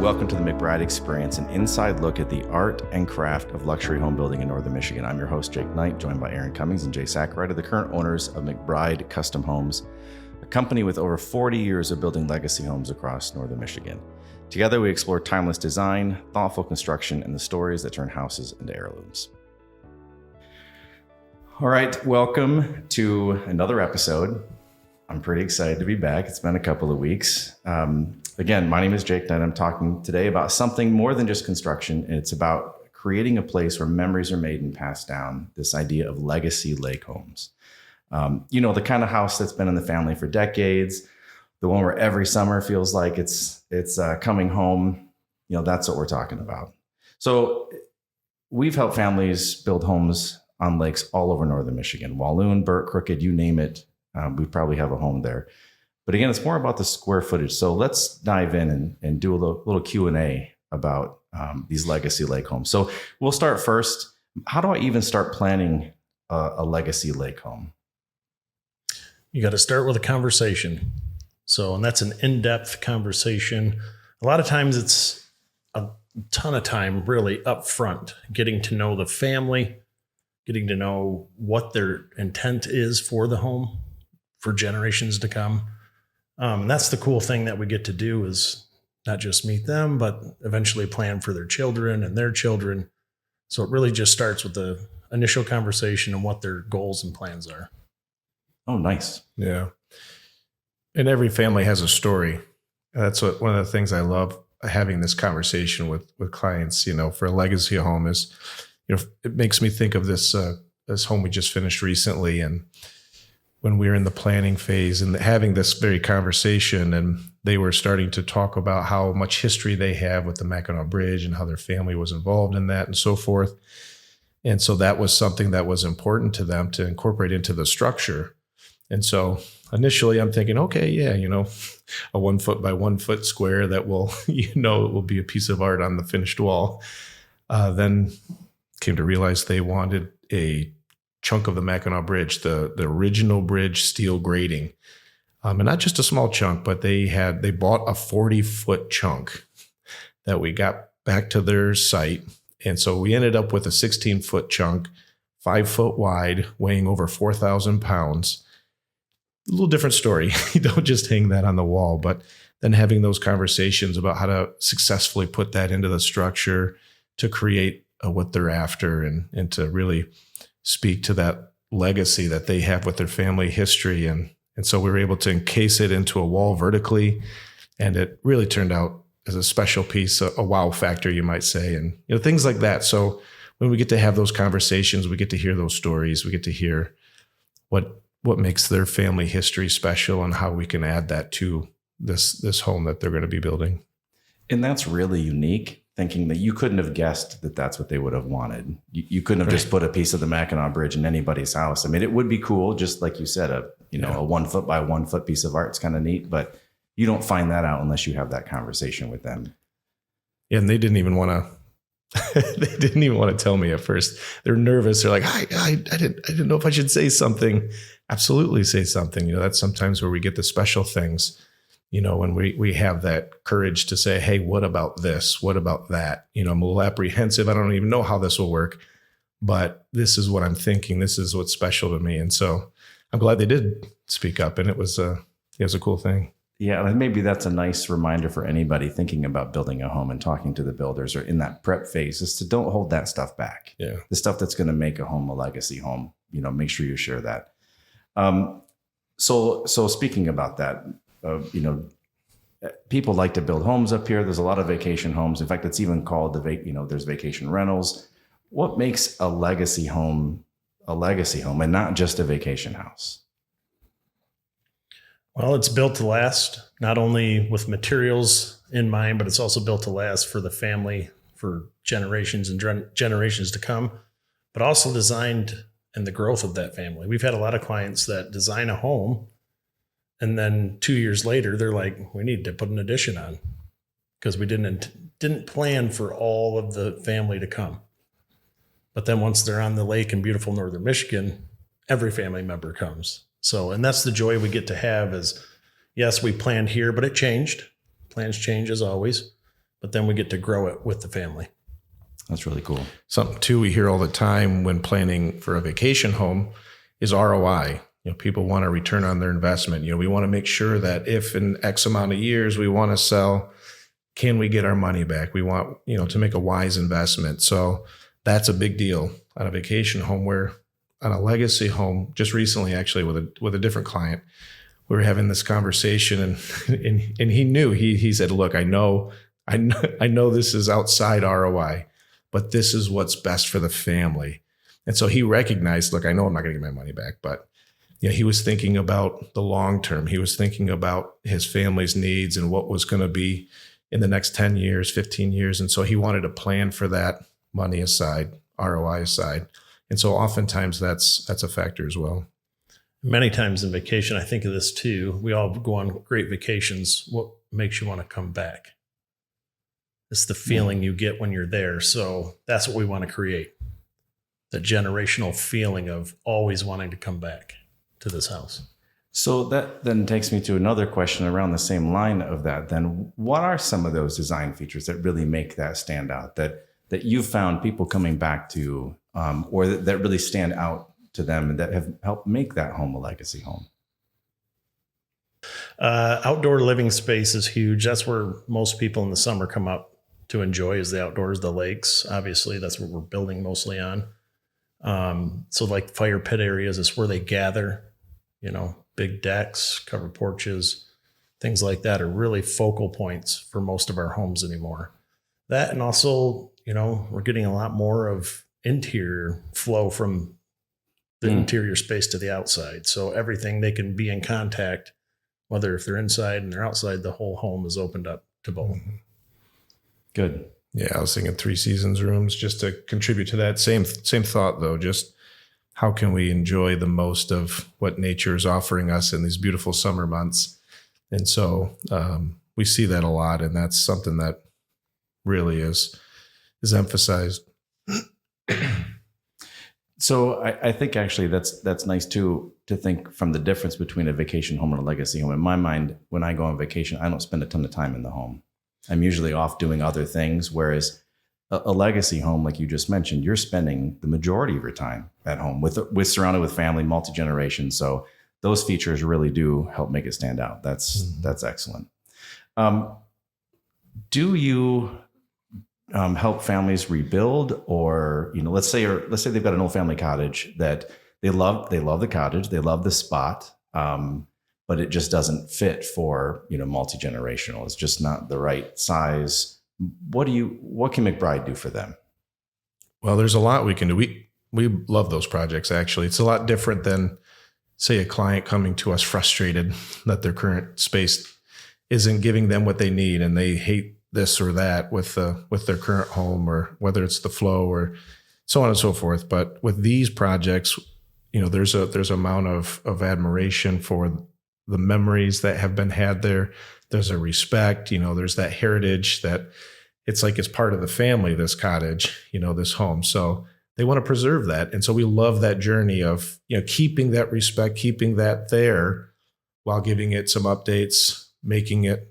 Welcome to the McBride Experience, an inside look at the art and craft of luxury home building in Northern Michigan. I'm your host, Jake Knight, joined by Aaron Cummings and Jay Sackrider, the current owners of McBride Custom Homes, a company with over 40 years of building legacy homes across Northern Michigan. Together, we explore timeless design, thoughtful construction, and the stories that turn houses into heirlooms. All right, welcome to another episode. I'm pretty excited to be back. It's been a couple of weeks. Again, my name is Jake Knight. I'm talking today about something more than just construction. It's about creating a place where memories are made and passed down, this idea of legacy lake homes. The kind of house that's been in the family for decades, the one where every summer feels like it's coming home. That's what we're talking about. So we've helped families build homes on lakes all over Northern Michigan, Walloon, Burke, Crooked, you name it. We probably have a home there. But again, it's more about the square footage. So let's dive in and do a little Q&A about these legacy lake homes. So we'll start first. How do I even start planning a legacy lake home? You got to start with a conversation. And that's an in-depth conversation. A lot of times it's a ton of time really up front, getting to know the family, getting to know what their intent is for the home for generations to come. And that's the cool thing that we get to do is not just meet them, but eventually plan for their children and their children. So it really just starts with the initial conversation and what their goals and plans are. Oh, nice. Yeah. And every family has a story. That's one of the things I love having this conversation with clients, for a legacy home is, it makes me think of this home we just finished recently. And when we were in the planning phase and having this very conversation, and they were starting to talk about how much history they have with the Mackinac Bridge and how their family was involved in that and so forth. And so that was something that was important to them to incorporate into the structure. And so initially I'm thinking, okay, yeah, a 1 foot by 1 foot square that will, it will be a piece of art on the finished wall. Then came to realize they wanted a chunk of the Mackinac Bridge, the original bridge steel grating. And not just a small chunk, but they bought a 40-foot chunk that we got back to their site. And so we ended up with a 16-foot chunk, 5 foot wide, weighing over 4,000 pounds. A little different story. You don't just hang that on the wall, but then having those conversations about how to successfully put that into the structure to create what they're after and to really speak to that legacy that they have with their family history. And so we were able to encase it into a wall vertically. And it really turned out as a special piece, a wow factor, you might say, and things like that. So when we get to have those conversations, we get to hear those stories, we get to hear what makes their family history special and how we can add that to this home that they're going to be building. And that's really unique, thinking that you couldn't have guessed that that's what they would have wanted. You couldn't have just put a piece of the Mackinac Bridge in anybody's house. I mean, it would be cool, just like you said, a 1 foot by 1 foot piece of art. It's kind of neat, but you don't find that out unless you have that conversation with them. Yeah, and they didn't even want to tell me at first. They're nervous. They're like, I didn't know if I should say something. Absolutely say something. That's sometimes where we get the special things. When we have that courage to say, hey, what about this? What about that? I'm a little apprehensive. I don't even know how this will work, but this is what I'm thinking. This is what's special to me. And so I'm glad they did speak up, and it was a cool thing. Yeah. And maybe that's a nice reminder for anybody thinking about building a home and talking to the builders or in that prep phase is to don't hold that stuff back. Yeah. The stuff that's going to make a home a legacy home, make sure you share that. So speaking about that, people like to build homes up here. There's a lot of vacation homes. In fact, it's even called there's vacation rentals. What makes a legacy home and not just a vacation house? Well, it's built to last, not only with materials in mind, but it's also built to last for the family for generations and generations to come, but also designed in the growth of that family. We've had a lot of clients that design a home, and then 2 years later, they're like, we need to put an addition on because we didn't plan for all of the family to come. But then once they're on the lake in beautiful Northern Michigan, every family member comes. And that's the joy we get to have is, yes, we planned here, but it changed. Plans change as always. but then we get to grow it with the family. That's really cool. Something too we hear all the time when planning for a vacation home is ROI. People want a return on their investment. We want to make sure that if in X amount of years we want to sell, can we get our money back? We want, to make a wise investment. So that's a big deal on a vacation home. Where on a legacy home, just recently, actually with a different client, we were having this conversation and he knew, he said, look, I know this is outside ROI, but this is what's best for the family. And so he recognized, look, I know I'm not going to get my money back, but he was thinking about the long term. He was thinking about his family's needs and what was going to be in the next 10 years, 15 years. And so he wanted to plan for that money aside, ROI aside. And so oftentimes that's a factor as well. Many times in vacation, I think of this too. We all go on great vacations. What makes you want to come back? It's the feeling you get when you're there. So that's what we want to create. The generational feeling of always wanting to come back to this house. So that then takes me to another question around the same line of that. Then what are some of those design features that really make that stand out, that you've found people coming back to, or that really stand out to them and that have helped make that home a legacy home? Outdoor living space is huge. That's where most people in the summer come up to enjoy, is the outdoors, the lakes. Obviously, that's what we're building mostly on. So like fire pit areas is where they gather, big decks, covered porches, things like that are really focal points for most of our homes anymore. That, and also, we're getting a lot more of interior flow from the interior space to the outside. So everything they can be in contact, whether if they're inside and they're outside, the whole home is opened up to both. Good. Yeah, I was thinking 3 seasons rooms just to contribute to that. Same thought though, just how can we enjoy the most of what nature is offering us in these beautiful summer months? And so we see that a lot, and that's something that really is emphasized. So I think actually that's nice too, to think from the difference between a vacation home and a legacy home. In my mind, when I go on vacation, I don't spend a ton of time in the home. I'm usually off doing other things, whereas a legacy home, like you just mentioned, you're spending the majority of your time at home with surrounded with family, multi-generation. So those features really do help make it stand out. That's excellent. Do you help families rebuild, or let's say they've got an old family cottage that they love the cottage, they love the spot, but it just doesn't fit for multi-generational. It's just not the right size. What can McBride do for them? Well, there's a lot we can do. We love those projects. Actually, it's a lot different than, say, a client coming to us frustrated that their current space isn't giving them what they need, and they hate this or that with their current home, or whether it's the flow or so on and so forth. But with these projects, there's an amount of admiration for the memories that have been had there. There's a respect, there's that heritage that it's like it's part of the family, this cottage, this home. So they want to preserve that. And so we love that journey of, keeping that respect, keeping that there while giving it some updates, making it,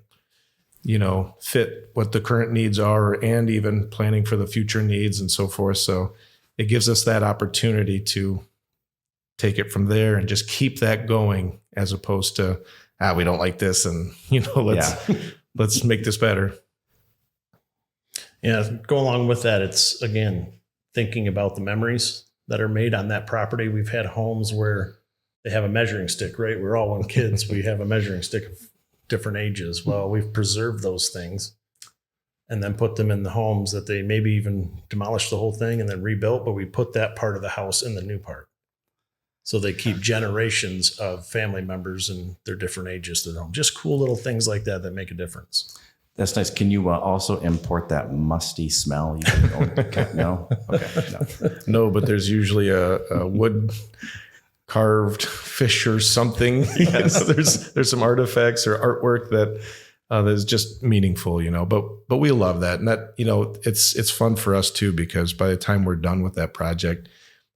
fit what the current needs are, and even planning for the future needs and so forth. So it gives us that opportunity to take it from there and just keep that going, as opposed to, we don't like this, and let's make this better. Yeah, go along with that. It's, again, thinking about the memories that are made on that property. We've had homes where they have a measuring stick, right? We're all one kids. We have a measuring stick of different ages. Well, we've preserved those things and then put them in the homes that they maybe even demolished the whole thing and then rebuilt, but we put that part of the house in the new part. So they keep generations of family members and their different ages to them. Just cool little things like that make a difference. That's nice. Can you also import that musty smell? No? Okay. No, but there's usually a wood carved fish or something. Yes. There's some artifacts or artwork that is just meaningful, but we love that. And that, it's fun for us too, because by the time we're done with that project,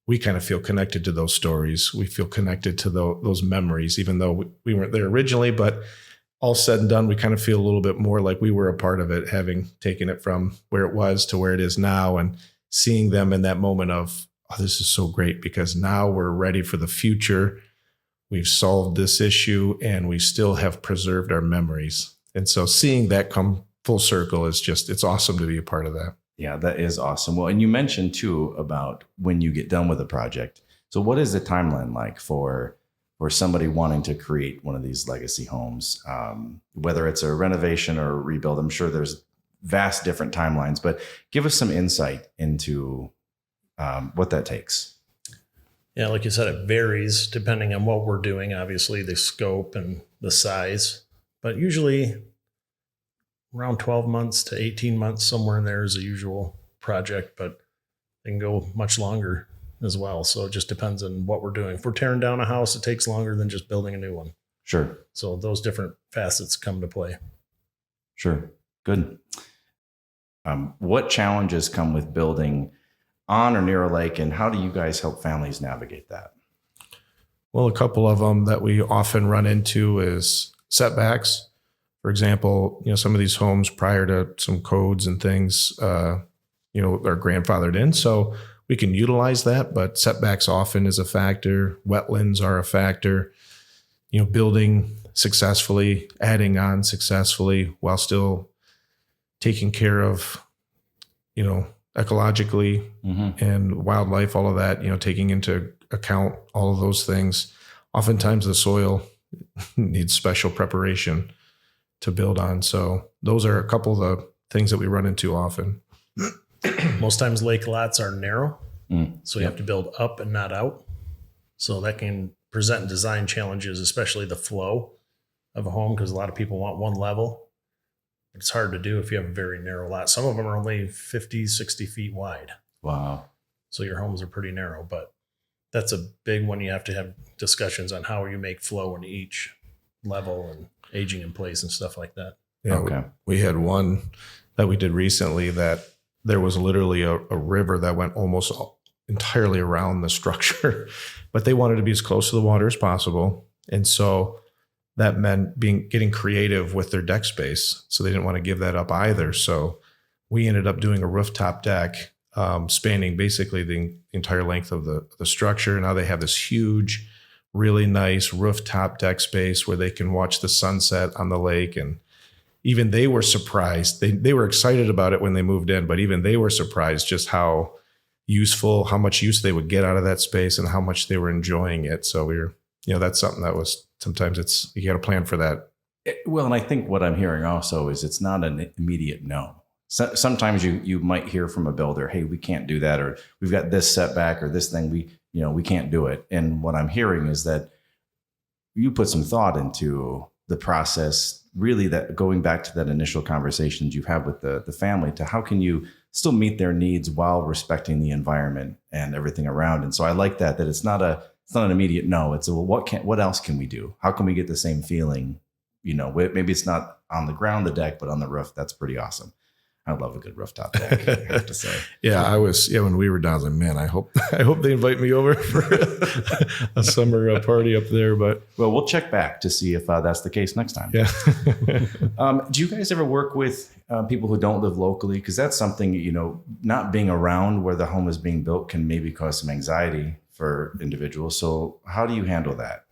we kind of feel connected to those stories. We feel connected to those memories, even though we weren't there originally, but all said and done, we kind of feel a little bit more like we were a part of it, having taken it from where it was to where it is now, and seeing them in that moment of, oh, this is so great because now we're ready for the future. We've solved this issue and we still have preserved our memories. And so seeing that come full circle is just, it's awesome to be a part of that. Yeah, that is awesome. Well, and you mentioned too about when you get done with a project. So what is the timeline like for somebody wanting to create one of these legacy homes, whether it's a renovation or a rebuild? I'm sure there's vast different timelines, but give us some insight into what that takes. Yeah, like you said, it varies depending on what we're doing, obviously the scope and the size, but usually around 12 months to 18 months, somewhere in there is a usual project, but they can go much longer as well. So it just depends on what we're doing. If we're tearing down a house, it takes longer than just building a new one. Sure. So those different facets come to play. Sure. Good. What challenges come with building on or near a lake, and how do you guys help families navigate that? Well, a couple of them that we often run into is setbacks. For example, some of these homes prior to some codes and things, are grandfathered in. So we can utilize that, but setbacks often is a factor. Wetlands are a factor. Building successfully, adding on successfully while still taking care of, ecologically and wildlife, all of that, taking into account all of those things. Oftentimes the soil needs special preparation to build on. So those are a couple of the things that we run into often. Most times lake lots are narrow, so you have to build up and not out. So that can present design challenges, especially the flow of a home, because a lot of people want one level. It's hard to do if you have a very narrow lot. Some of them are only 50, 60 feet wide. Wow. So your homes are pretty narrow, but that's a big one. You have to have discussions on how you make flow in each level and aging in place and stuff like that. Yeah, Okay. We had one that we did recently that there was literally a river that went almost entirely around the structure, but they wanted to be as close to the water as possible. And so that meant getting creative with their deck space. So they didn't want to give that up either. So we ended up doing a rooftop deck spanning basically the entire length of the structure. Now they have this huge, really nice rooftop deck space where they can watch the sunset on the lake. And even they were surprised. They were excited about it when they moved in, but even they were surprised just how much use they would get out of that space and how much they were enjoying it. So we were, that's something that was, sometimes you got to plan for that. Well, and I think what I'm hearing also is it's not an immediate no. Sometimes you might hear from a builder, hey, we can't do that, or we've got this setback or this thing, we can't do it. And what I'm hearing is that you put some thought into the process, really, that going back to that initial conversations you've had with the family, to how can you still meet their needs while respecting the environment and everything around. And so I like that it's not an immediate no. It's what else can we do? How can we get the same feeling? Maybe it's not on the ground, the deck, but on the roof. That's pretty awesome. I love a good rooftop deck, I have to say. When we were down, I was like, man, I hope they invite me over for a summer party up there. But well, we'll check back to see if that's the case next time. Yeah. Do you guys ever work with people who don't live locally? Because that's something, not being around where the home is being built can maybe cause some anxiety for individuals. So how do you handle that?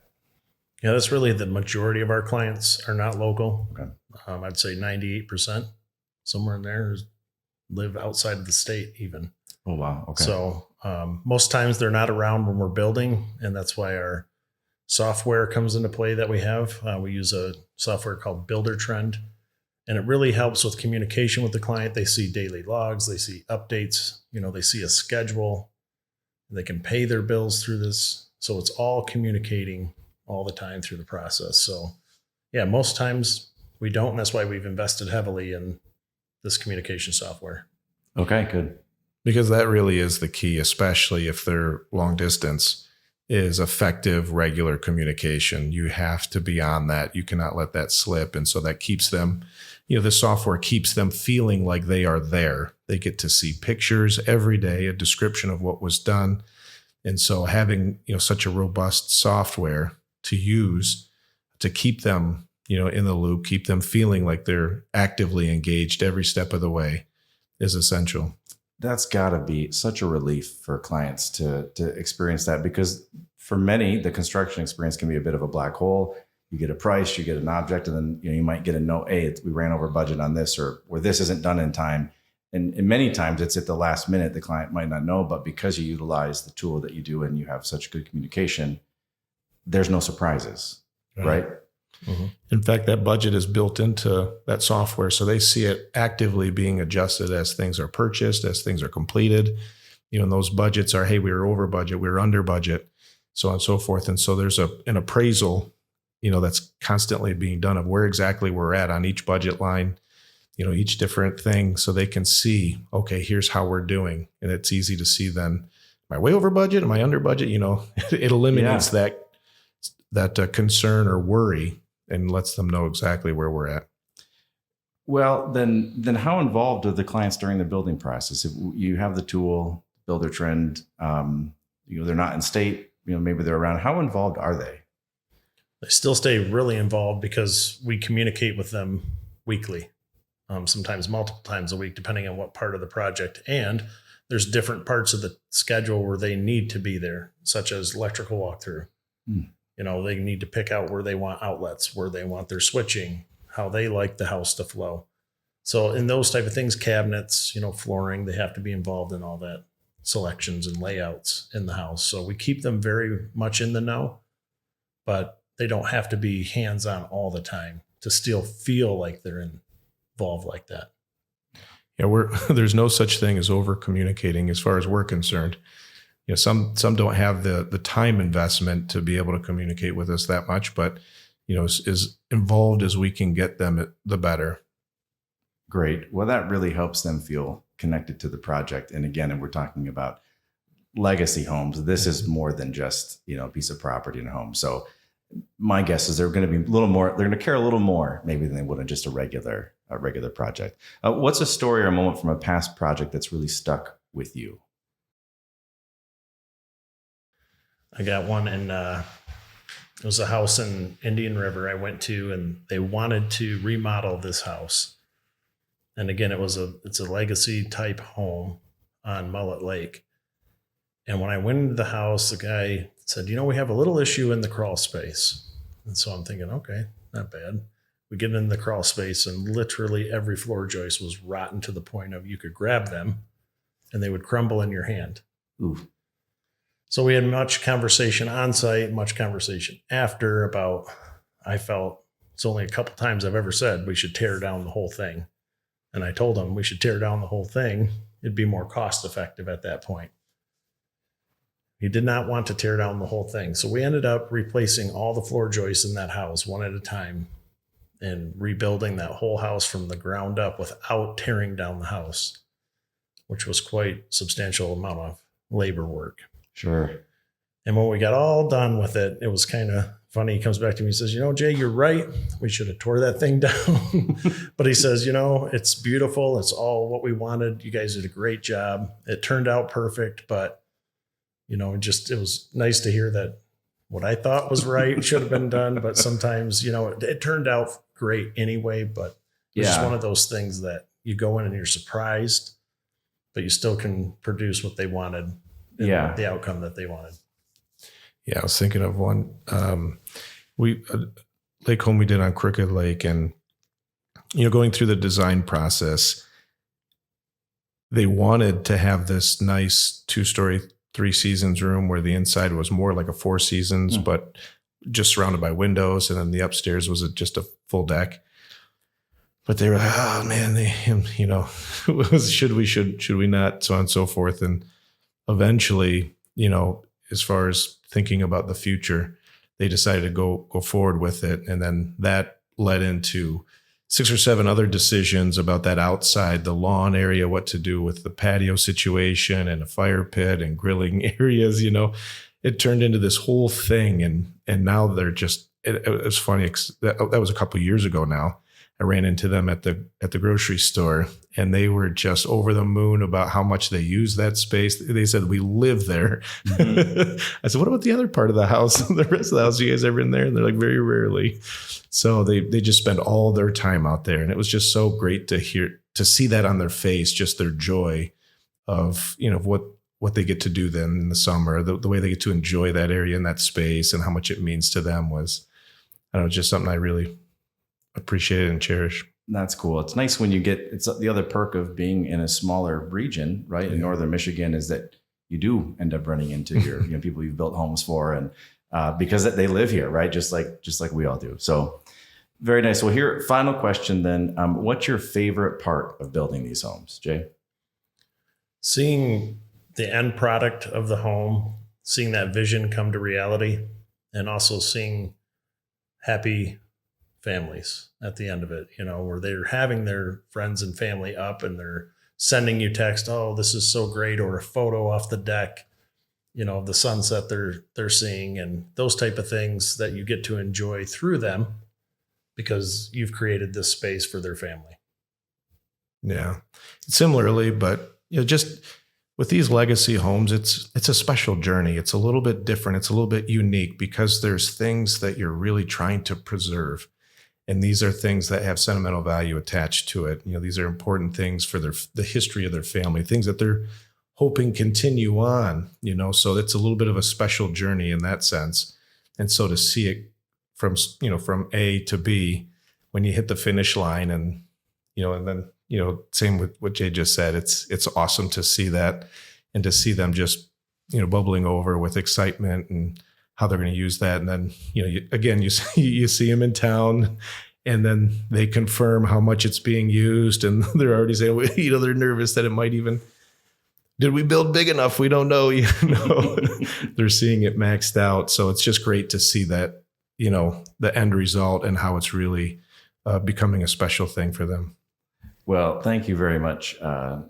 Yeah, that's really the majority of our clients are not local. Okay. I'd say 98%, somewhere in there, live outside of the state even. Oh, wow. Okay. So most times they're not around when we're building, and that's why our software comes into play that we have. We use a software called Builder Trend, and it really helps with communication with the client. They see daily logs, they see updates, they see a schedule, they can pay their bills through this. So it's all communicating all the time through the process. So yeah, most times we don't, and that's why we've invested heavily in this communication software. Okay, good. Because that really is the key, especially if they're long distance, is effective, regular communication. You have to be on that. You cannot let that slip. And so that keeps them, the software keeps them feeling like they are there. They get to see pictures every day, a description of what was done. And so having, such a robust software to use to keep them in the loop, keep them feeling like they're actively engaged every step of the way is essential. That's got to be such a relief for clients to experience that, because for many, the construction experience can be a bit of a black hole. You get a price, you get an object, and then you might get a note, hey, we ran over budget on this, or this isn't done in time. And many times it's at the last minute. The client might not know, but because you utilize the tool that you do and you have such good communication, there's no surprises, right? Mm-hmm. In fact, that budget is built into that software, so they see it actively being adjusted as things are purchased, as things are completed. And those budgets are, hey, we were over budget, we were under budget, so on and so forth. And so there's an appraisal, that's constantly being done of where exactly we're at on each budget line, each different thing, so they can see, okay, here's how we're doing. And it's easy to see then, am I way over budget? Am I under budget? It eliminates that concern or worry and lets them know exactly where we're at. Well, then how involved are the clients during the building process? If you have the tool, Builder Trend, they're not in state, maybe they're around. How involved are they? They still stay really involved because we communicate with them weekly, sometimes multiple times a week, depending on what part of the project. And there's different parts of the schedule where they need to be there, such as electrical walkthrough. They need to pick out where they want outlets, where they want their switching, how they like the house to flow. So in those type of things, cabinets, flooring, they have to be involved in all that selections and layouts in the house. So we keep them very much in the know, but they don't have to be hands-on all the time to still feel like they're involved like that. Yeah, there's no such thing as over communicating as far as we're concerned. Some don't have the time investment to be able to communicate with us that much, but as involved as we can get them, the better. Great. Well, that really helps them feel connected to the project. And again, we're talking about legacy homes. This is more than just a piece of property in a home. So my guess is they're going to be a little more. They're going to care a little more maybe than they would on just a regular project. What's a story or a moment from a past project that's really stuck with you? I got one in, it was a house in Indian River I went to, and they wanted to remodel this house. And again, it's a legacy type home on Mullet Lake. And when I went into the house, the guy said, we have a little issue in the crawl space. And so I'm thinking, okay, not bad. We get in the crawl space and literally every floor joist was rotten to the point of you could grab them and they would crumble in your hand. Ooh. So we had much conversation on site, much conversation after about, I felt it's only a couple times I've ever said we should tear down the whole thing. And I told him we should tear down the whole thing. It'd be more cost effective at that point. He did not want to tear down the whole thing. So we ended up replacing all the floor joists in that house one at a time and rebuilding that whole house from the ground up without tearing down the house, which was quite substantial amount of labor work. Sure. And when we got all done with it, it was kind of funny. He comes back to me and says, Jay, you're right. We should have tore that thing down. But he says, it's beautiful. It's all what we wanted. You guys did a great job. It turned out perfect. But, it was nice to hear that what I thought was right should have been done. But sometimes, it turned out great anyway. But it's just one of those things that you go in and you're surprised, but you still can produce what they wanted. The outcome that they wanted. Yeah, I was thinking of one. Lake home we did on Crooked Lake, and going through the design process, they wanted to have this nice 2-story, 3 seasons room where the inside was more like a 4 seasons, but just surrounded by windows, and then the upstairs was just a full deck. But they were like, oh man, should we not, so on and so forth, and eventually, as far as thinking about the future, they decided to go forward with it. And then that led into 6 or 7 other decisions about that outside, the lawn area, what to do with the patio situation and a fire pit and grilling areas. It turned into this whole thing. And now they're just, it was funny. That was a couple of years ago now. I ran into them at the grocery store, and they were just over the moon about how much they use that space. They said, we live there. Mm-hmm. I said, what about the other part of the house? The rest of the house, you guys ever in there? And they're like, very rarely. So they just spend all their time out there. And it was just so great to see that on their face, just their joy of, what they get to do then in the summer, the way they get to enjoy that area and that space and how much it means to them was, I don't know, just something I really appreciate and cherish. That's cool. It's nice when it's the other perk of being in a smaller region, right? In northern Michigan is that you do end up running into your people you've built homes for, and because they live here, right? Just like we all do. So very nice. Well, here, final question then. What's your favorite part of building these homes, Jay? Seeing the end product of the home, seeing that vision come to reality, and also seeing happy families at the end of it, where they're having their friends and family up and they're sending you text, oh, this is so great, or a photo off the deck, of the sunset they're seeing, and those type of things that you get to enjoy through them because you've created this space for their family. Yeah. Similarly, but just with these legacy homes, it's a special journey. It's a little bit different. It's a little bit unique because there's things that you're really trying to preserve. And these are things that have sentimental value attached to it. These are important things for the history of their family, things that they're hoping continue on, so it's a little bit of a special journey in that sense. And so to see it from A to B, when you hit the finish line and then, same with what Jay just said, it's awesome to see that and to see them just, bubbling over with excitement and how they're going to use that. And then, you see them in town and then they confirm how much it's being used. And they're already saying, they're nervous that it might even, did we build big enough? We don't know, they're seeing it maxed out. So it's just great to see that, the end result and how it's really becoming a special thing for them. Well, thank you very much,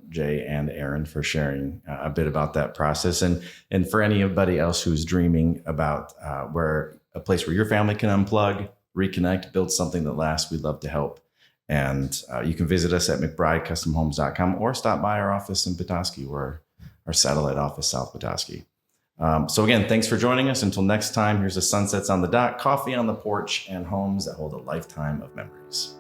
Jay and Aaron, for sharing a bit about that process. And for anybody else who's dreaming about a place where your family can unplug, reconnect, build something that lasts, we'd love to help. And you can visit us at McBrideCustomHomes.com or stop by our office in Petoskey, or our satellite office, South Petoskey. So again, thanks for joining us. Until next time, here's the sunsets on the dock, coffee on the porch, and homes that hold a lifetime of memories.